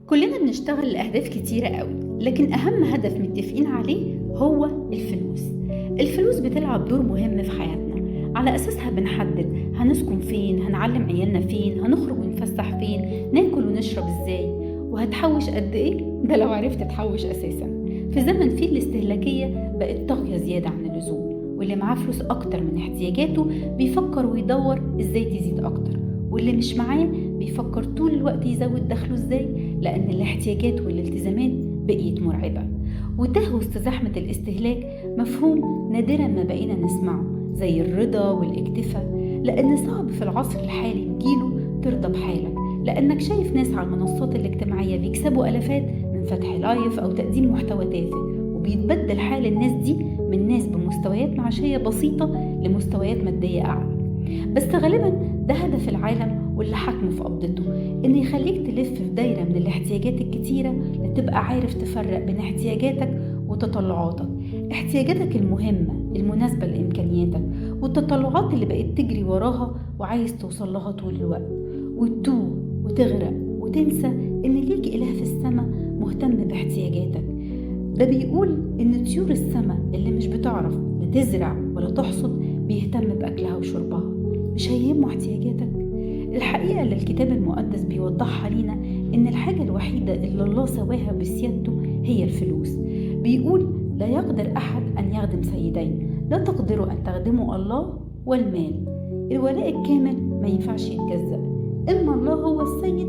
كلنا بنشتغل لأهداف كتيرة قوي، لكن أهم هدف متفقين عليه هو الفلوس. الفلوس بتلعب دور مهم في حياتنا، على أساسها بنحدد هنسكن فين، هنعلم عيالنا فين، هنخرج ونفسح فين، ناكل ونشرب ازاي، وهتحوش قد ايه، ده لو عرفت تحوش أساسا. في زمن فيه الاستهلاكية بقت طاغية زيادة عن اللزوم، واللي معاه فلوس أكتر من احتياجاته بيفكر ويدور ازاي تزيد أكتر، واللي مش معاه بيفكر طول الوقت يزود دخله ازاي، لأن الاحتياجات والالتزامات بقيت مرعبة. وده وسط زحمة الاستهلاك مفهوم نادرا ما بقينا نسمعه، زي الرضا والاكتفاء، لأن صعب في العصر الحالي تجيله ترضى بحالك، لأنك شايف ناس على المنصات الاجتماعية بيكسبوا ألفات من فتح لايف أو تقديم محتوى تافه، وبيتبدل حال الناس دي من ناس بمستويات معيشية بسيطة لمستويات مادية أعلى. بس غالبا ده هدف العالم واللي حاكمه في قبضته، إن يخليك تلف في دايرة من الاحتياجات الكتيرة لتبقى عارف تفرق بين احتياجاتك وتطلعاتك. احتياجاتك المهمة المناسبة لإمكانياتك، والتطلعات اللي بقيت تجري وراها وعايز توصل لها طول الوقت، وتتوه وتغرق وتنسى إن ليك إله في السماء مهتم باحتياجاتك. ده بيقول إن طيور السماء اللي مش بتعرف لا تزرع ولا تحصد بيهتم بأكلها وشربها، مش هيهمه احتياجاتك. الحقيقة اللي الكتاب المقدس بيوضحها لينا إن الحاجة الوحيدة اللي الله سواها بسيادته هي الفلوس. بيقول لا يقدر أحد أن يخدم سيدين، لا تقدروا أن تخدموا الله والمال. الولاء الكامل ما ينفعش يتجزأ، إما الله هو السيد